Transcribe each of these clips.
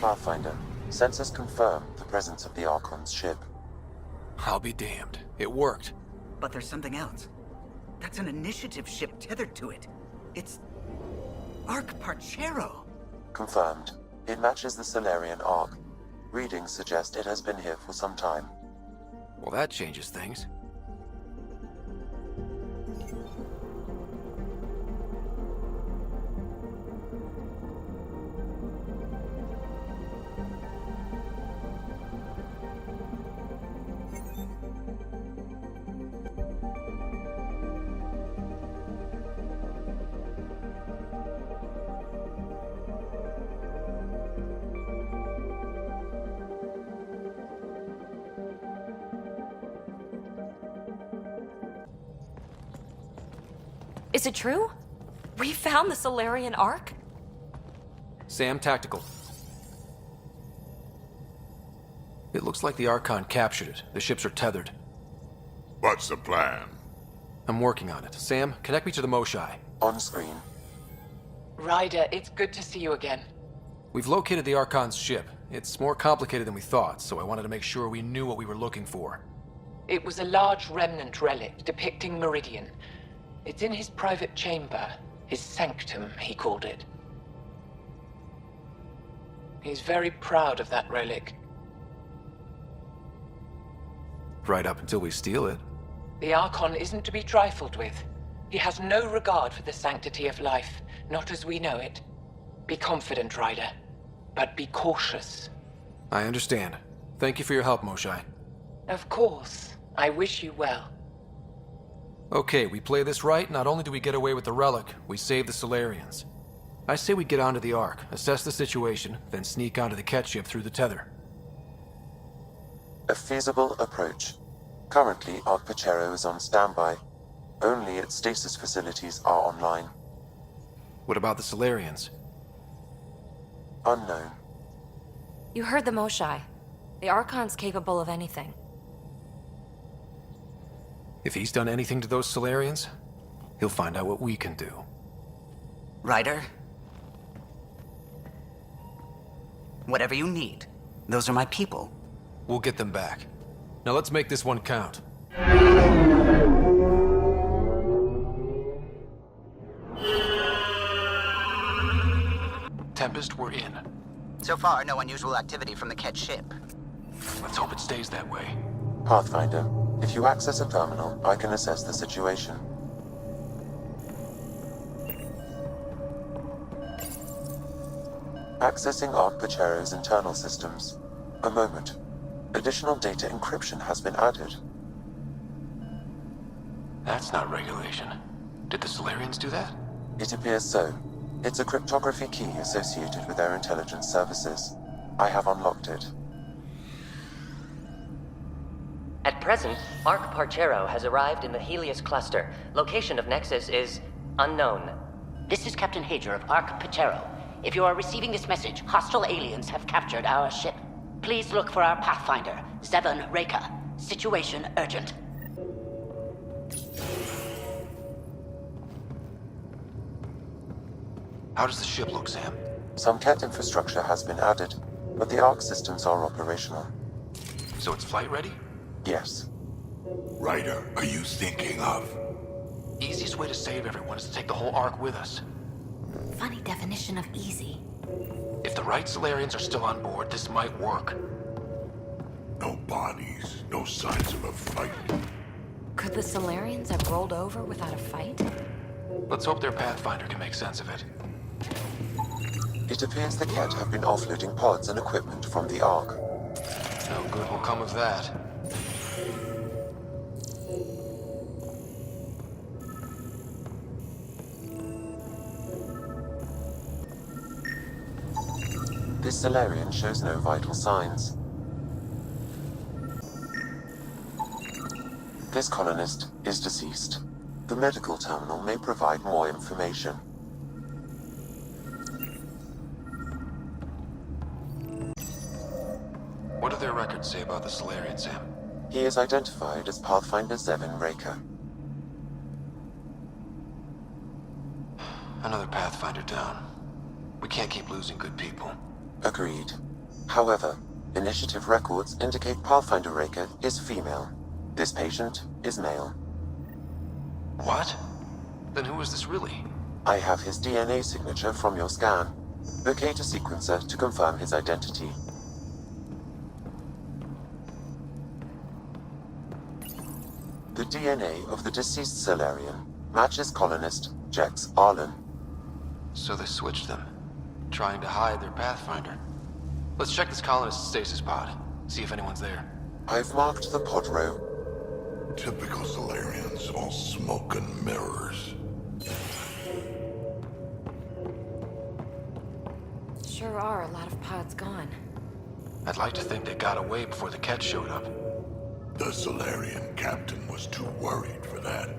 Pathfinder, sensors confirm the presence of the Archon's ship. I'll be damned. It worked. But there's something else. That's an initiative ship tethered to it. It's... Arch. Confirmed. It matches the Salarian Arc. Readings suggest it has been here for some time. Well, that changes things. Is it true? We found the Salarian Arc? Sam, tactical. It looks like the Archon captured it. The ships are tethered. What's the plan? I'm working on it. Sam, connect me to the Moshai. On screen. Ryder, it's good to see you again. We've located the Archon's ship. It's more complicated than we thought, so I wanted to make sure we knew what we were looking for. It was a large remnant relic depicting Meridian. It's in his private chamber. His sanctum, he called it. He's very proud of that relic. Right up until we steal it. The Archon isn't to be trifled with. He has no regard for the sanctity of life, not as we know it. Be confident, Ryder, but be cautious. I understand. Thank you for your help, Moshai. Of course. I wish you well. Okay, we play this right, not only do we get away with the relic, we save the Salarians. I say we get onto the Ark, assess the situation, then sneak onto the Ket ship through the tether. A feasible approach. Currently, Arch is on standby. Only its stasis facilities are online. What about the Salarians? Unknown. You heard the Moshai. The Archon's capable of anything. If he's done anything to those Salarians, he'll find out what we can do. Ryder? Whatever you need. Those are my people. We'll get them back. Now let's make this one count. Tempest, we're in. So far, no unusual activity from the Ket ship. Let's hope it stays that way. Pathfinder, if you access a terminal, I can assess the situation. Accessing Arch internal systems. A moment. Additional data encryption has been added. That's not regulation. Did the Salarians do that? It appears so. It's a cryptography key associated with their intelligence services. I have unlocked it. At present, Arch Parchero has arrived in the Helios cluster. Location of Nexus is unknown. This is Captain Hager of Arch Parchero. If you are receiving this message, hostile aliens have captured our ship. Please look for our Pathfinder, Zevon Reka. Situation urgent. How does the ship look, Sam? Some Ket infrastructure has been added, but the Arc systems are operational. So it's flight ready? Yes. Ryder, are you thinking of? Easiest way to save everyone is to take the whole Ark with us. Funny definition of easy. If the right Salarians are still on board, this might work. No bodies, no signs of a fight. Could the Salarians have rolled over without a fight? Let's hope their Pathfinder can make sense of it. It appears the Ket have been offloading pods and equipment from the Ark. No good will come of that. This Salarian shows no vital signs. This colonist is deceased. The medical terminal may provide more information. What do their records say about the Salarian, Sam? He is identified as Pathfinder Zevon Reka. Another Pathfinder down. We can't keep losing good people. Agreed. However, initiative records indicate Pathfinder Raker is female. This patient is male. What? Then who is this really? I have his DNA signature from your scan. Locate a sequencer to confirm his identity. The DNA of the deceased Salarian matches colonist Jex Arlen. So they switched them, trying to hide their Pathfinder. Let's check this colonist's stasis pod, see if anyone's there. I've marked the pod row. Typical Salarians, all smoke and mirrors. Sure are a lot of pods gone. I'd like to think they got away before the Ket showed up. The Salarian captain was too worried for that.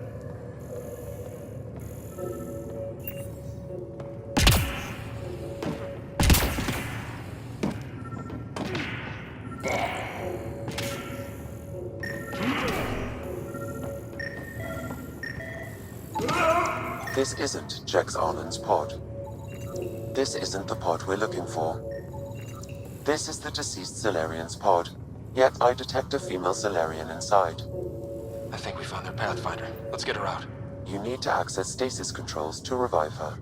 This isn't Jex Arlen's pod. This isn't the pod we're looking for. This is the deceased Salarian's pod, yet I detect a female Salarian inside. I think we found their Pathfinder. Let's get her out. You need to access stasis controls to revive her.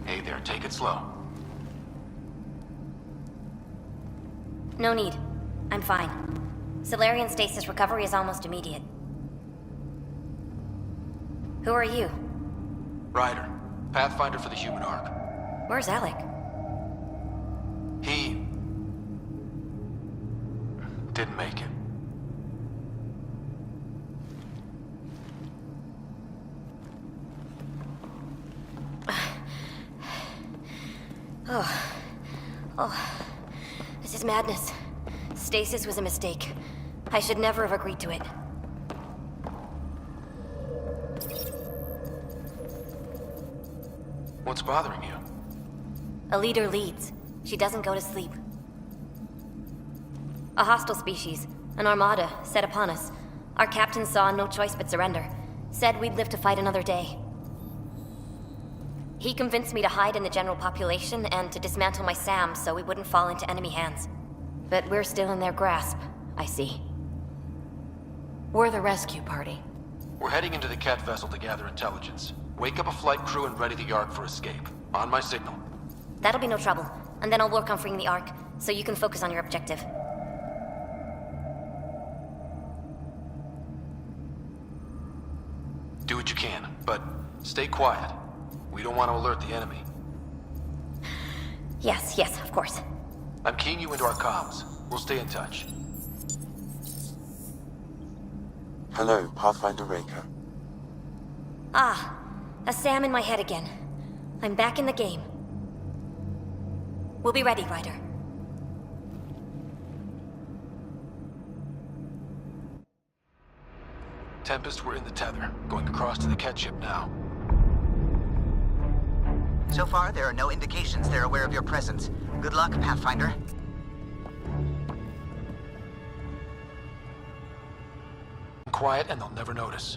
Hey there, take it slow. No need. I'm fine. Salarian stasis recovery is almost immediate. Who are you? Ryder, Pathfinder for the human ark. Where's Alec? He didn't make it. This is madness. Stasis was a mistake. I should never have agreed to it. What's bothering you? A leader leads. She doesn't go to sleep. A hostile species, an armada, set upon us. Our captain saw no choice but surrender. Said we'd live to fight another day. He convinced me to hide in the general population and to dismantle my SAM so we wouldn't fall into enemy hands. But we're still in their grasp, I see. We're the rescue party. We're heading into the Ket vessel to gather intelligence. Wake up a flight crew and ready the Ark for escape. On my signal. That'll be no trouble, and then I'll work on freeing the Ark, so you can focus on your objective. Do what you can, but stay quiet. We don't want to alert the enemy. Yes, of course. I'm keying you into our comms. We'll stay in touch. Hello, Pathfinder Raker. Ah, a SAM in my head again. I'm back in the game. We'll be ready, Ryder. Tempest, we're in the tether. Going across to the Ket ship now. So far, there are no indications they're aware of your presence. Good luck, Pathfinder. Quiet and they'll never notice.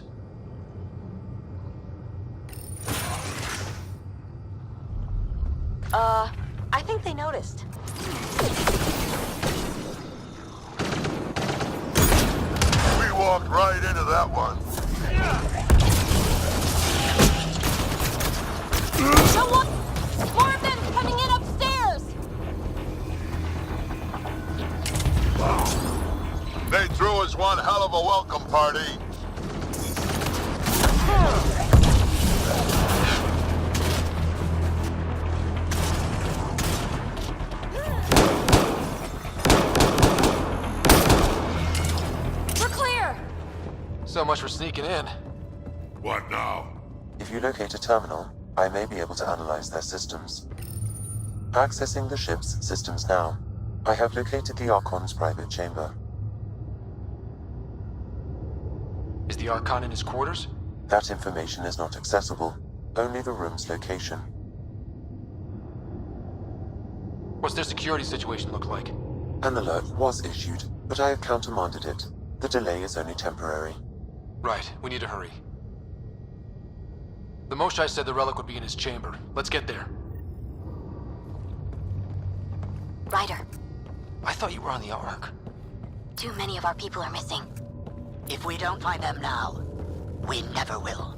I think they noticed. We walked right into that one. Someone! More of them coming in upstairs! They threw us one hell of a welcome party. We're clear! So much for sneaking in. What now? If you locate a terminal, I may be able to analyze their systems. Accessing the ship's systems now. I have located the Archon's private chamber. Is the Archon in his quarters? That information is not accessible, only the room's location. What's their security situation look like? An alert was issued, but I have countermanded it. The delay is only temporary. Right, we need to hurry. The Moshai said the relic would be in his chamber. Let's get there. Ryder, I thought you were on the Ark. too many of our people are missing. If we don't find them now, we never will.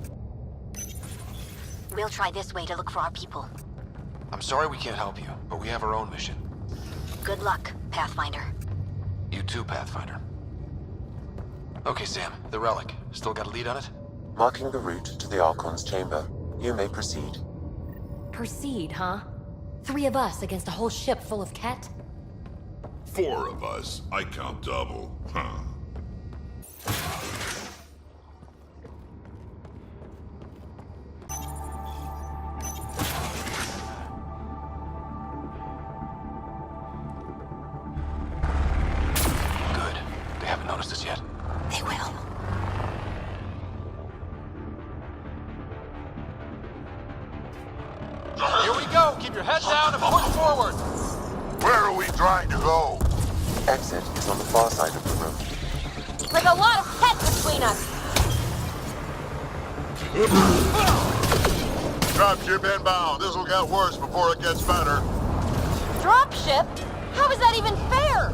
We'll try this way to look for our people. I'm sorry we can't help you, but we have our own mission. Good luck, Pathfinder. You too, Pathfinder. Okay, Sam, the relic. Still got a lead on it? Marking the route to the Archon's chamber. You may proceed. Proceed, huh? 3 of us against a whole ship full of Ket? 4 of us. I count double. Huh. Good. They haven't noticed us yet. They will. Here we go! Keep your head down and push forward! Where are we trying to go? Exit is on the far side of the room. With a lot of Ket between us! Dropship inbound. This'll get worse before it gets better. Dropship? How is that even fair?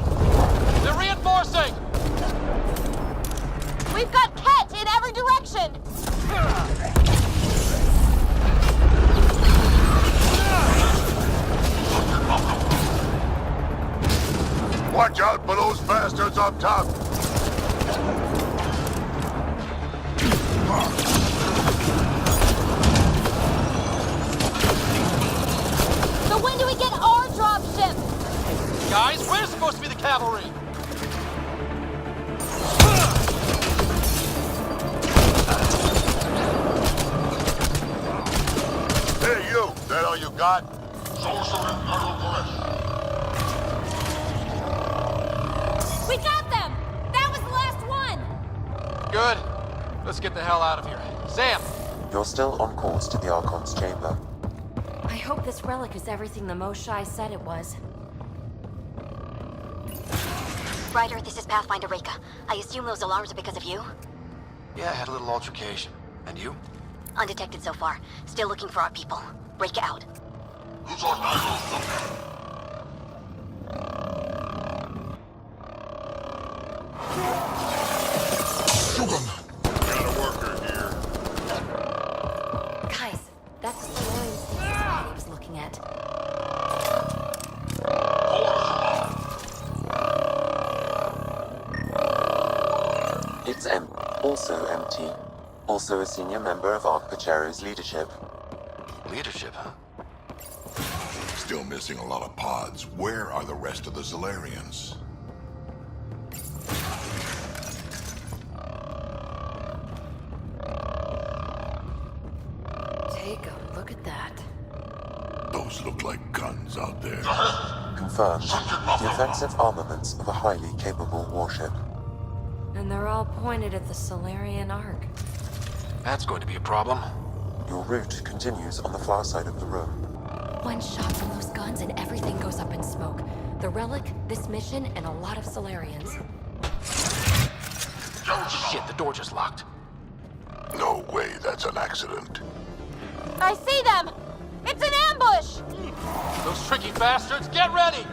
They're reinforcing! We've got Ket in every direction! Watch out for those bastards up top. So when do we get our dropship? Guys, we're supposed to be the cavalry! Hey, you. That all you got? We got them! That was the last one! Good. Let's get the hell out of here. Sam! You're still on course to the Archon's chamber. I hope this relic is everything the Moshai said it was. Ryder, this is Pathfinder Reka. I assume those alarms are because of you? Yeah, I had a little altercation. And you? Undetected so far. Still looking for our people. Reka out. Got a worker here. Guys, that's the Salarian station I was looking at. It's also empty. Also a senior member of Arc Pachero's leadership. Leadership, huh? Still missing a lot of pods. Where are the rest of the Salarians? Take a look at that. Those look like guns out there. Confirmed. The offensive armaments of a highly capable warship. And they're all pointed at the Salarian Ark. That's going to be a problem. Your route continues on the far side of the room. One shot from those guns and everything goes up in smoke. The relic, this mission, and a lot of Salarians. Shit, the door just locked. No way that's an accident. I see them! It's an ambush! Those tricky bastards, get ready!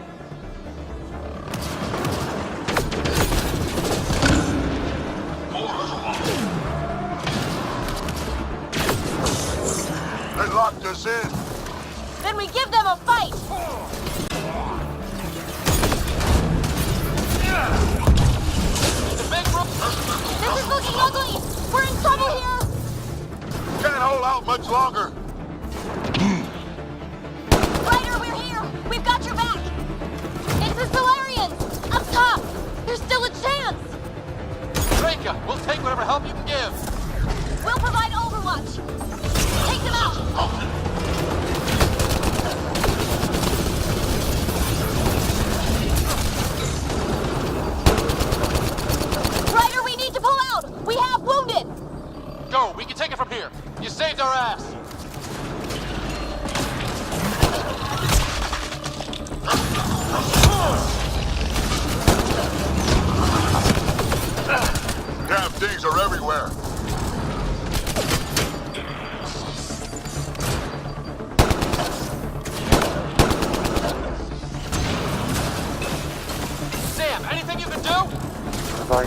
They locked us in. Then we give them a fight! The big room. This is looking ugly! We're in trouble here! Can't hold out much longer. Ryder, we're here! We've got your back! It's the Salarians! Up top! There's still a chance! Reka, we'll take whatever help you can give. We'll provide overwatch! Take them out! Ryder, we need to pull out! We have wounded! Go, we can take it from here. You saved our ass.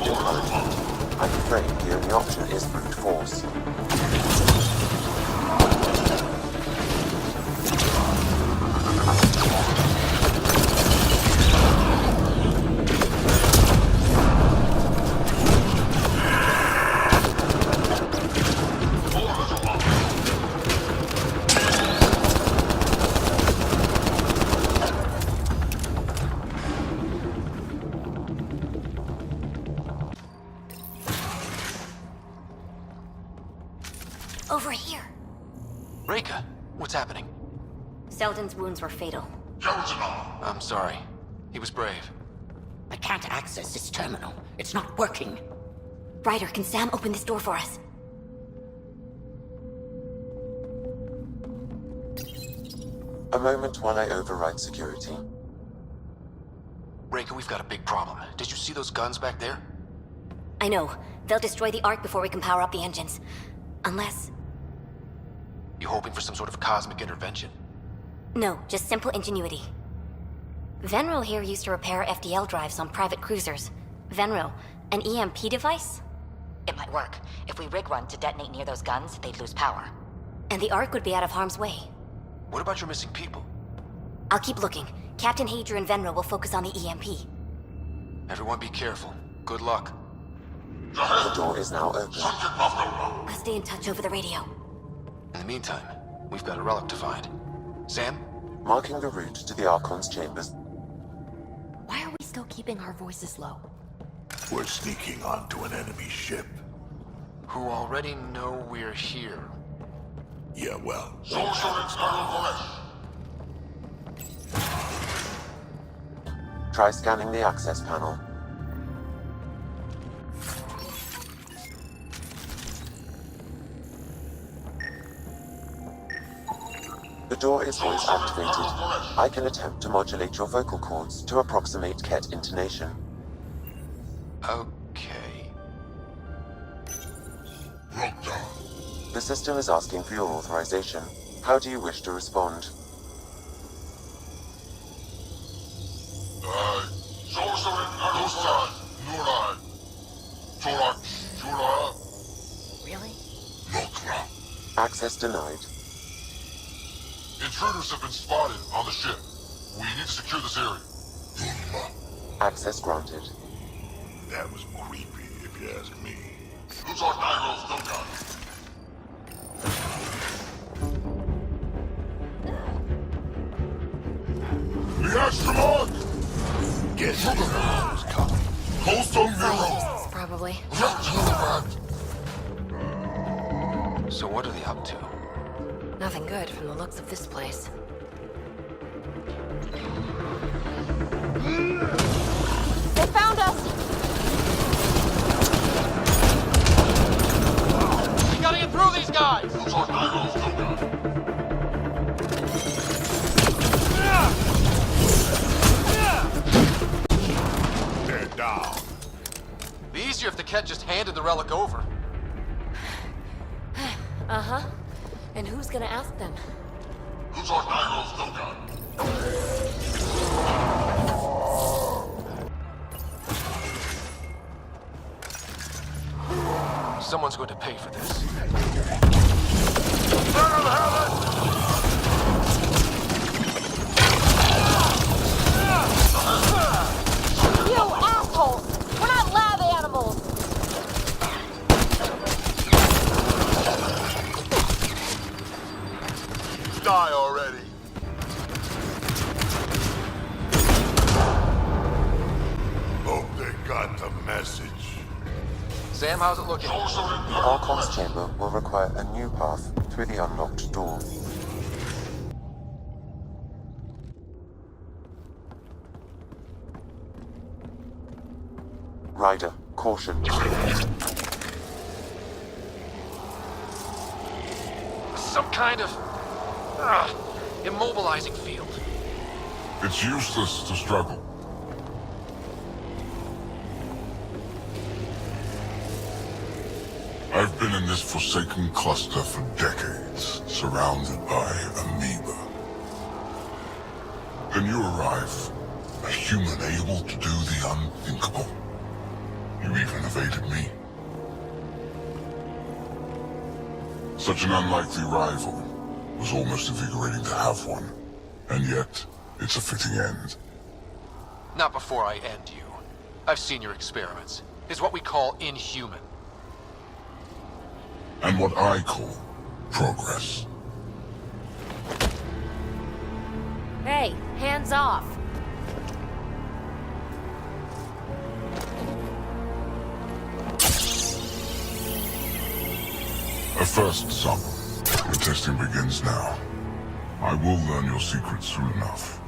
with encouragement. I'm afraid the only option is brute force. Over here. Reka, what's happening? Selden's wounds were fatal. I'm sorry. He was brave. I can't access this terminal. It's not working. Ryder, can Sam open this door for us? A moment while I override security. Reka, we've got a big problem. Did you see those guns back there? I know. They'll destroy the Ark before we can power up the engines. Unless... You hoping for some sort of cosmic intervention? No, just simple ingenuity. Venro here used to repair FDL drives on private cruisers. Venro, an EMP device? It might work. If we rig one to detonate near those guns, they'd lose power. And the Ark would be out of harm's way. What about your missing people? I'll keep looking. Captain Hadra and Venro will focus on the EMP. Everyone be careful. Good luck. The door is now open. I'll stay in touch over the radio. In the meantime, we've got a relic to find. Sam? Marking the route to the Archon's chambers. Why are we still keeping our voices low? We're sneaking onto an enemy ship. Who already know we're here. Yeah, well. Try scanning the access panel. The door is voice activated. I can attempt to modulate your vocal cords to approximate Ket intonation. Okay. The system is asking for your authorization. How do you wish to respond? Really? Access denied. Intruders have been spotted on the ship. We need to secure this area. Access granted. That was creepy, if you ask me. The astronaut! Get who's coming. Coast on Zero! Probably. So what are they up to? Nothing good from the looks of this place. They found us! We gotta get through these guys! They're down. Be easier if the Ket just handed the relic over. Uh-huh. And who's gonna ask them? Someone's going to pay for this. You assholes! We're not lab animals! Die already. Hope they got the message. Sam, how's it looking? The Archon's chamber will require a new path through the unlocked door. Ryder, caution. Some kind of... immobilizing field. It's useless to struggle. I've been in this forsaken cluster for decades, surrounded by amoeba. Then you arrive, a human able to do the unthinkable. You even evaded me. Such an unlikely rival. Was almost invigorating to have one. And yet, it's a fitting end. Not before I end you. I've seen your experiments. It's what we call inhuman. And what I call progress. Hey, hands off. A first, son. The testing begins now. I will learn your secrets soon enough.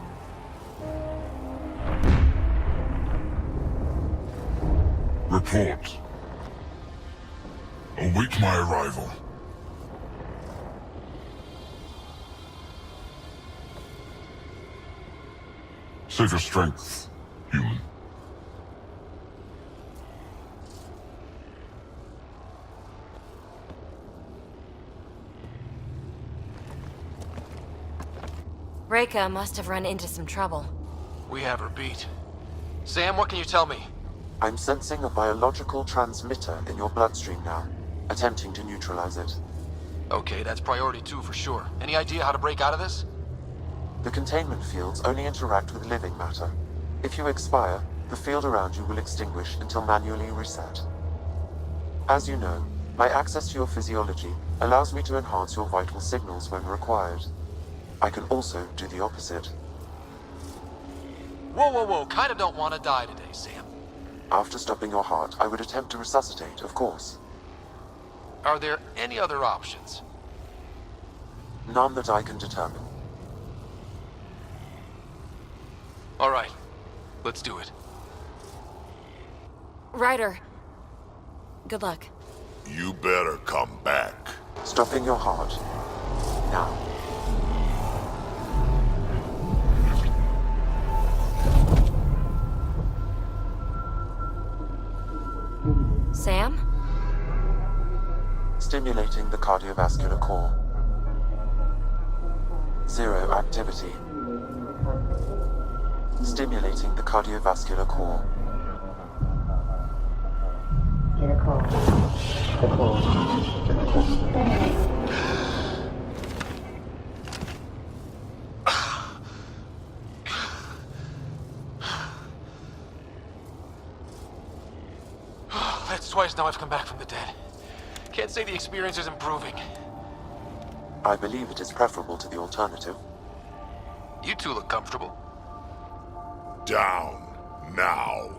Report. Await my arrival. Save your strength, human. Reka must have run into some trouble. We have her beat. Sam, what can you tell me? I'm sensing a biological transmitter in your bloodstream now, attempting to neutralize it. Okay, that's priority 2 for sure. Any idea how to break out of this? The containment fields only interact with living matter. If you expire, the field around you will extinguish until manually reset. As you know, my access to your physiology allows me to enhance your vital signals when required. I can also do the opposite. Whoa, kinda don't want to die today, Sam. After stopping your heart, I would attempt to resuscitate, of course. Are there any other options? None that I can determine. All right, let's do it. Ryder, good luck. You better come back. Stopping your heart. Now. Sam? Stimulating the cardiovascular core. 0 activity. Stimulating the cardiovascular core. That's twice now I've come back from the dead. Can't say the experience is improving. I believe it is preferable to the alternative. You two look comfortable. Down. Now.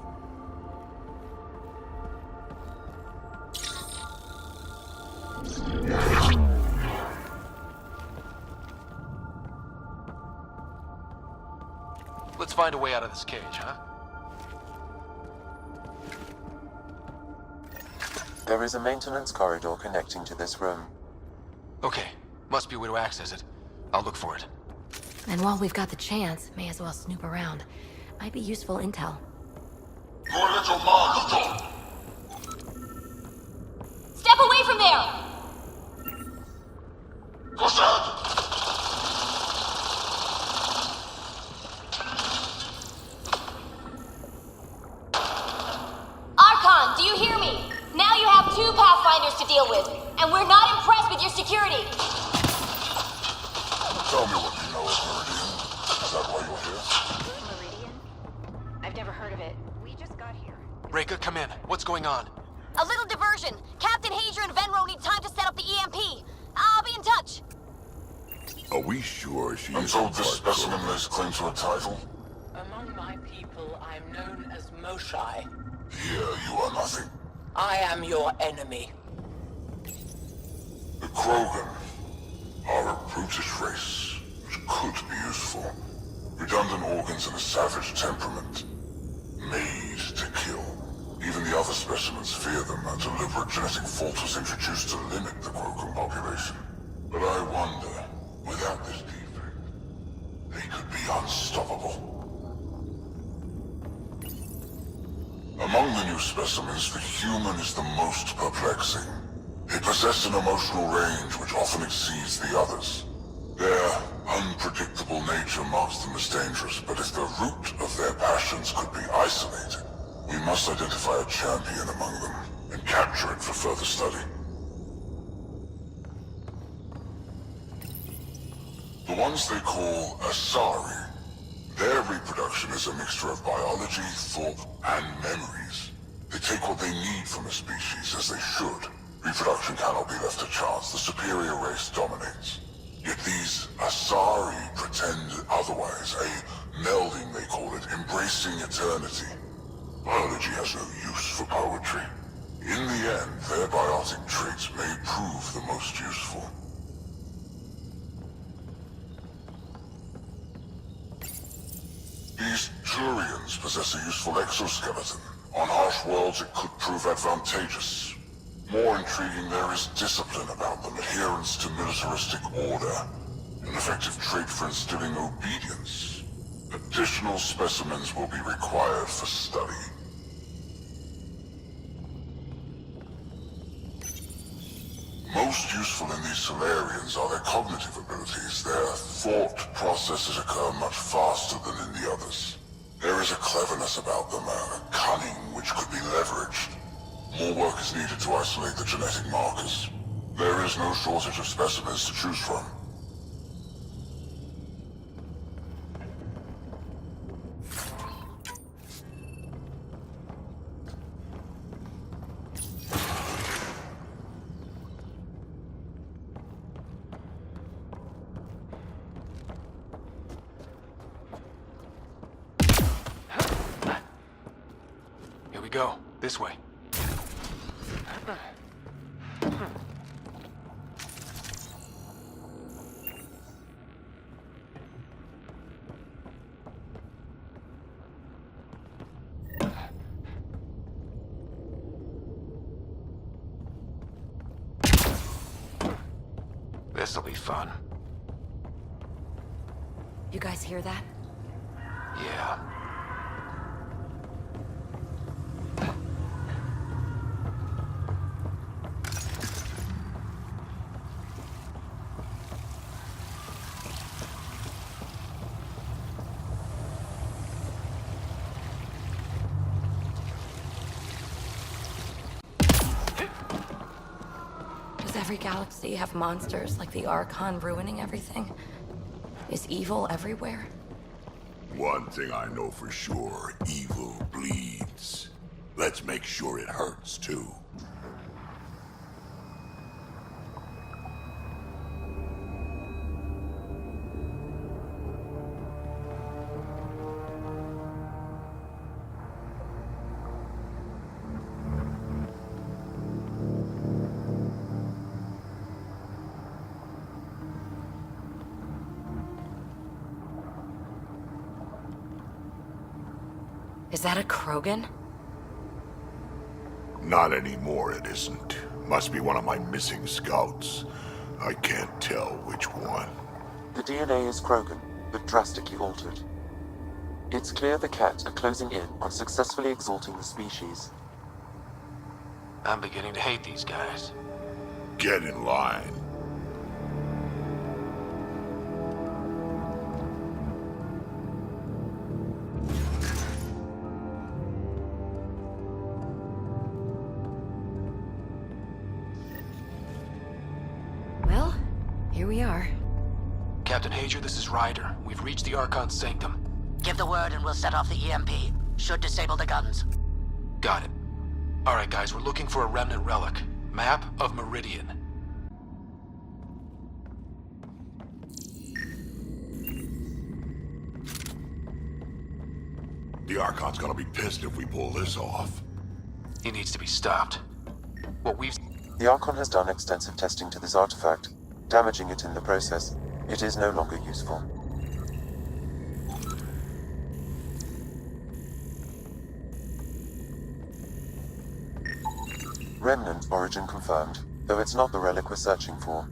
Let's find a way out of this cage, huh? There is a maintenance corridor connecting to this room. Okay, must be a way to access it. I'll look for it. And while we've got the chance, may as well snoop around. Might be useful intel. Your little monster! Step away from there! Cosette! Archon, do you hear me? Now you have 2 Pathfinders to deal with, and we're not impressed with your security. Tell me what you know of Meridian. Is that why you're here? Meridian? I've never heard of it. We just got here. Reka, come in. What's going on? A little diversion. Captain Hager and Venro need time to set up the EMP. I'll be in touch. Are we sure she I'm is told this specimen lays claim to a title. Among my people, I'm known as Moshai. Here you are nothing. I am your enemy. The Krogan are a brutish race, which could be useful. Redundant organs and a savage temperament. Made to kill. Even the other specimens fear them. A deliberate genetic fault was introduced to limit the Krogan population. But I wonder, without this defect, they could be unstoppable. Among the new specimens, the human is the most perplexing. They possess an emotional range which often exceeds the others. Their unpredictable nature marks them as dangerous, but if the root of their passions could be isolated, We must identify a champion among them and capture it for further study. The ones they call Asari. Their reproduction is a mixture of biology, thought, and memories. They take what they need from a species, as they should. Reproduction cannot be left to chance. The superior race dominates. Yet these Asari pretend otherwise. A melding, they call it, embracing eternity. Biology has no use for poetry. In the end, their biotic traits may prove the most useful. These Turians possess a useful exoskeleton. On harsh worlds, it could prove advantageous. More intriguing, there is discipline about them, adherence to militaristic order. An effective trait for instilling obedience. Additional specimens will be required for study. Most useful in these Salarians are their cognitive abilities. Their thought processes occur much faster than in the others. There is a cleverness about them, a cunning which could be leveraged. More work is needed to isolate the genetic markers. There is no shortage of specimens to choose from. Here we go. This way. This'll be fun. You guys hear that? Yeah. Does every galaxy have monsters like the Archon ruining everything? Is evil everywhere? One thing I know for sure, evil bleeds. Let's make sure it hurts, too. Is that a Krogan? Not anymore, it isn't. Must be one of my missing scouts. I can't tell which one. The DNA is Krogan, but drastically altered. It's clear the Cat are closing in on successfully exalting the species. I'm beginning to hate these guys. Get in line. Well, here we are. Captain Hager, this is Ryder. We've reached the Archon's sanctum. Give the word and we'll set off the EMP. Should disable the guns. Got it. Alright guys, we're looking for a remnant relic. Map of Meridian. The Archon's gonna be pissed if we pull this off. He needs to be stopped. What we've... The Archon has done extensive testing to this artifact, damaging it in the process. It is no longer useful. Remnant origin confirmed, though it's not the relic we're searching for.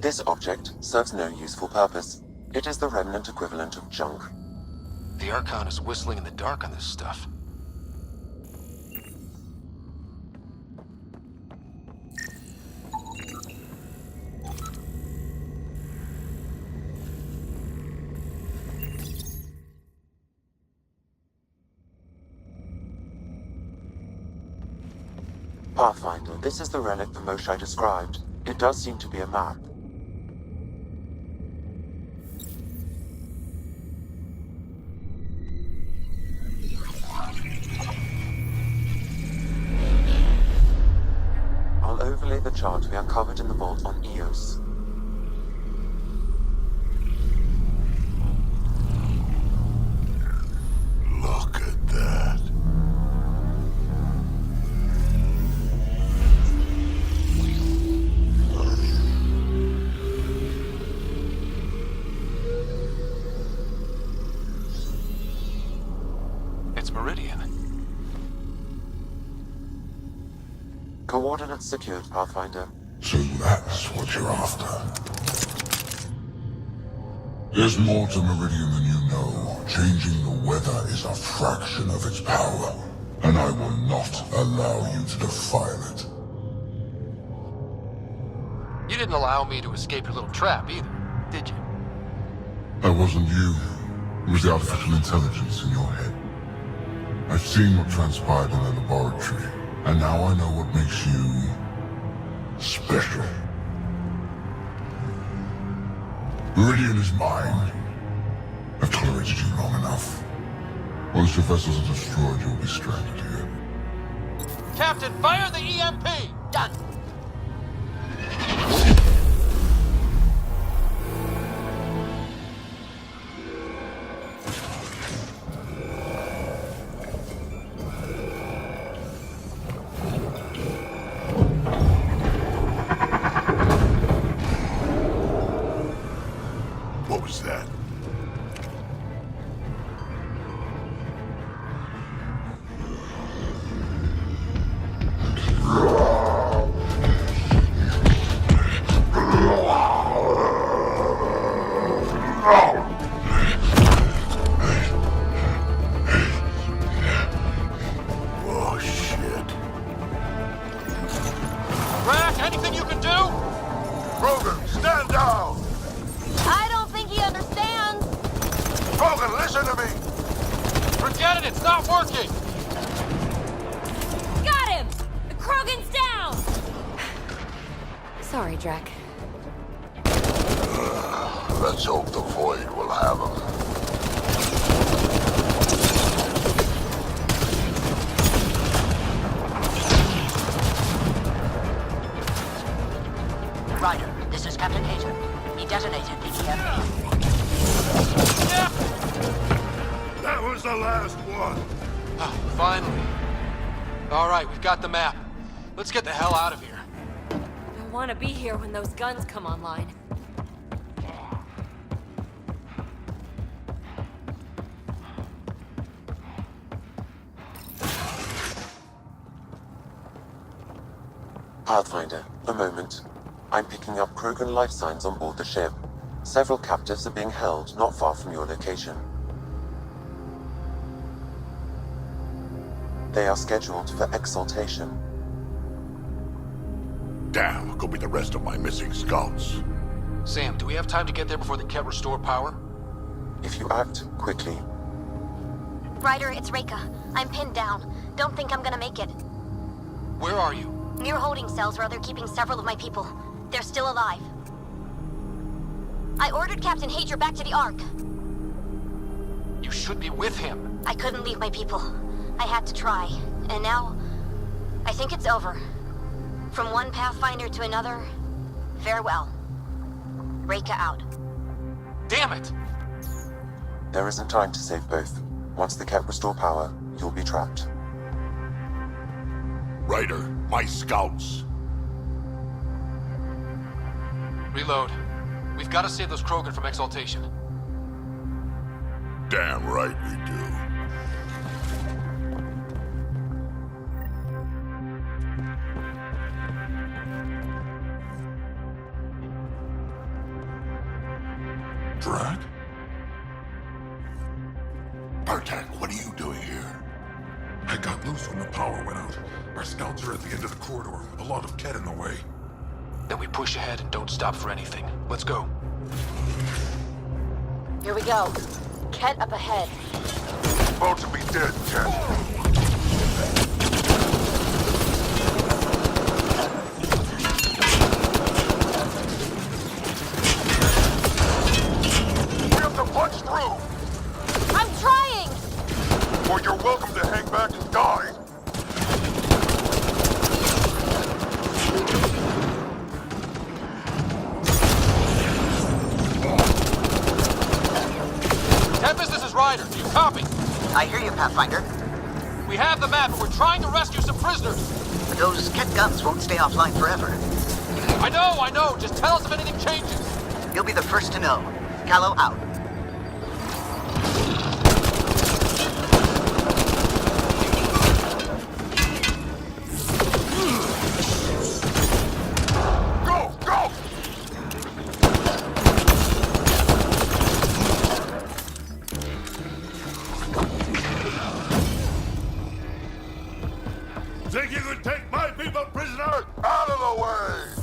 This object serves no useful purpose. It is the remnant equivalent of junk. The Archon is whistling in the dark on this stuff. Pathfinder, this is the relic the Moshai described. It does seem to be a map. I'll overlay the chart we uncovered in the vault on Eos. Look at that. It's Meridian. Coordinates secured, Pathfinder. So that's what you're after. There's more to Meridian than you know. Changing the weather is a fraction of its power, and I will not allow you to defile it. You didn't allow me to escape your little trap either, did you? That wasn't you. It was the artificial intelligence in your head. I've seen what transpired in the laboratory, and now I know what makes you special. Meridian is mine. I've tolerated you long enough. Once your vessels are destroyed, you'll be stranded here. Captain, fire the EMP! Done. What was that? Oh, shit. Rack, anything you can do? Krogan, stand down! I don't think he understands. Krogan, listen to me! Forget it, it's not working! Got him! The Krogan's down! Sorry, Drac. Let's hope the Void will have him. Ryder, this is Captain Hager. He detonated the EMP. That was the last one! Finally. Alright, we've got the map. Let's get the hell out of here. I want to be here when those guns come online. Pathfinder, a moment. I'm picking up Krogan life signs on board the ship. Several captives are being held not far from your location. They are scheduled for exaltation. Damn, go be the rest of my missing scouts. Sam, do we have time to get there before the Ket restore power? If you act quickly. Ryder, it's Reika. I'm pinned down. Don't think I'm gonna make it. Where are you? Near holding cells where they're keeping several of my people. They're still alive. I ordered Captain Hager back to the Ark. You should be with him. I couldn't leave my people. I had to try. And now, I think it's over. From one Pathfinder to another, farewell. Reika out. Damn it! There isn't time to save both. Once the Ket restore power, you'll be trapped. Ryder, my scouts. Reload. We've got to save those Krogan from exaltation. Damn right we do. Drac? Bartak, what are you doing here? I got loose when the power went out. Our scouts are at the end of the corridor. A lot of Ket in the way. Then we push ahead and don't stop for anything. Let's go. Here we go. Ket up ahead. About to be dead, Ket. Pathfinder. We have the map, and we're trying to rescue some prisoners. But those Ket guns won't stay offline forever. I know. Just tell us if anything changes. You'll be the first to know. Callow out. Go! Think you could take my people prisoner? Out of the way!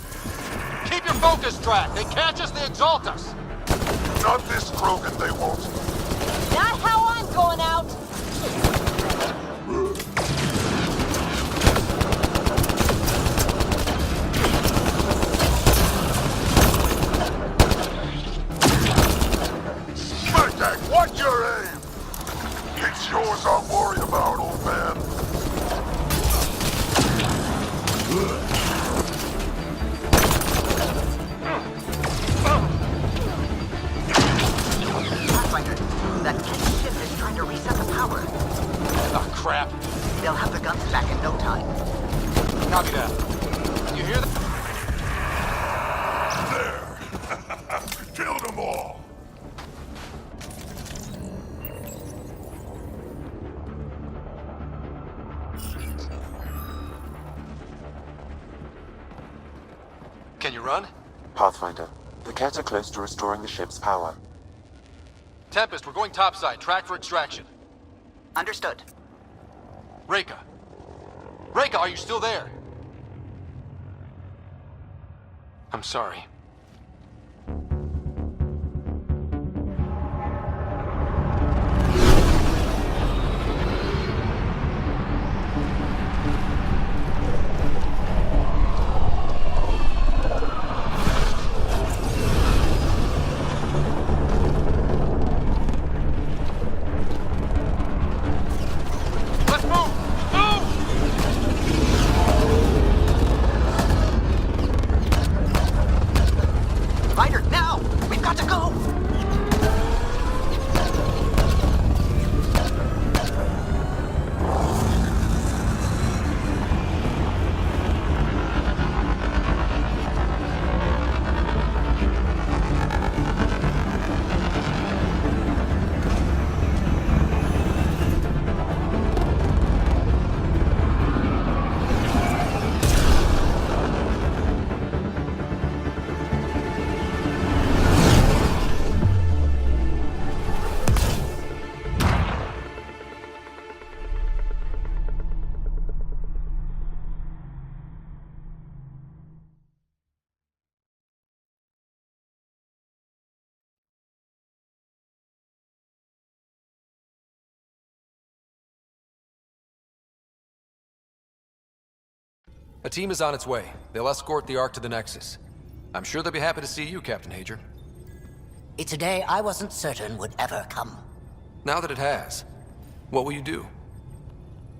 Keep your focus, Track. They catch us, they exalt us. Not this Krogan, they won't. Not how I'm going out. Smack, watch your aim! It's yours I'm worried about, old man. Pathfinder, that Ket ship is trying to reset the power. Oh, crap. They'll have the guns back in no time. Copy that. You hear that? There! Kill them all! Can you run? Pathfinder, the Ket are close to restoring the ship's power. Tempest, we're going topside. Track for extraction. Understood. Reika, are you still there? I'm sorry. Let's move! Ryder, now! We've got to go! A team is on its way. They'll escort the Ark to the Nexus. I'm sure they'll be happy to see you, Captain Hager. It's a day I wasn't certain would ever come. Now that it has, what will you do?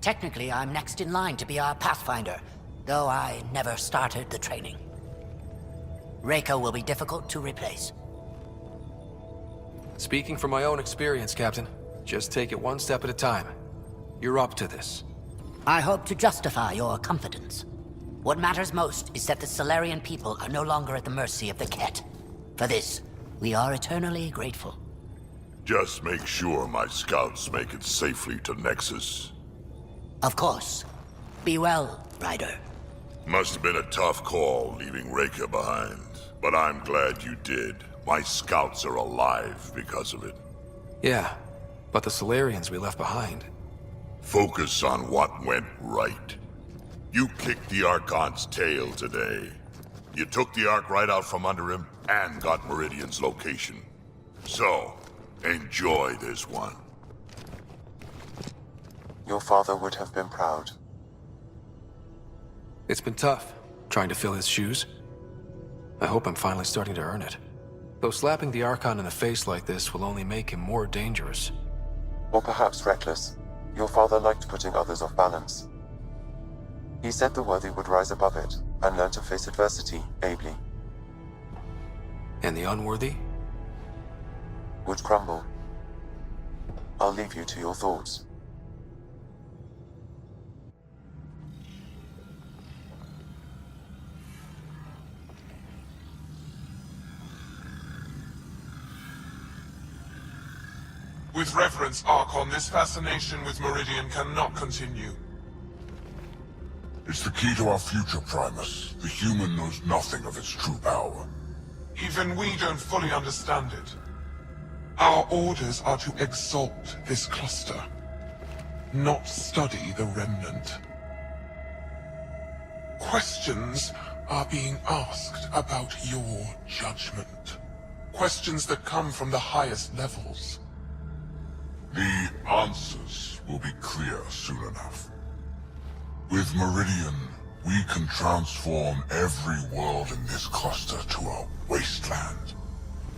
Technically, I'm next in line to be our Pathfinder, though I never started the training. Reika will be difficult to replace. Speaking from my own experience, Captain, just take it one step at a time. You're up to this. I hope to justify your confidence. What matters most is that the Salarian people are no longer at the mercy of the Ket. For this, we are eternally grateful. Just make sure my scouts make it safely to Nexus. Of course. Be well, Ryder. Must have been a tough call leaving Reika behind, but I'm glad you did. My scouts are alive because of it. Yeah, but the Salarians we left behind. Focus on what went right. You kicked the Archon's tail today. You took the Ark right out from under him and got Meridian's location. So, enjoy this one. Your father would have been proud. It's been tough, trying to fill his shoes. I hope I'm finally starting to earn it. Though slapping the Archon in the face like this will only make him more dangerous. Or perhaps reckless. Your father liked putting others off balance. He said the worthy would rise above it, and learn to face adversity ably. And the unworthy? Would crumble. I'll leave you to your thoughts. With reverence, Archon, this fascination with Meridian cannot continue. It's the key to our future, Primus. The human knows nothing of its true power. Even we don't fully understand it. Our orders are to exalt this cluster, not study the remnant. Questions are being asked about your judgment. Questions that come from the highest levels. The answers will be clear soon enough. With Meridian, we can transform every world in this cluster to a wasteland.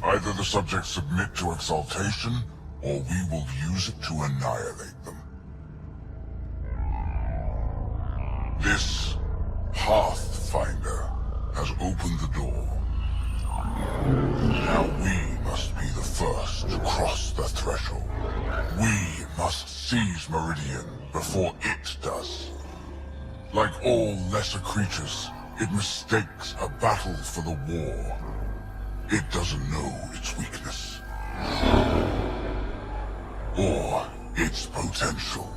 Either the subjects submit to exaltation, or we will use it to annihilate them. This Pathfinder has opened the door. Now we must be the first to cross the threshold. We must seize Meridian before it does. Like all lesser creatures, it mistakes a battle for the war. It doesn't know its weakness. Or its potential.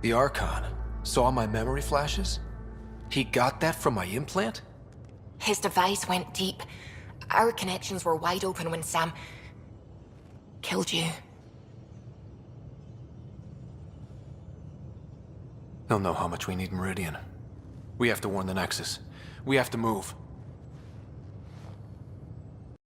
The Archon saw my memory flashes? He got that from my implant? His device went deep. Our connections were wide open when Sam killed you. He'll know how much we need Meridian. We have to warn the Nexus. We have to move.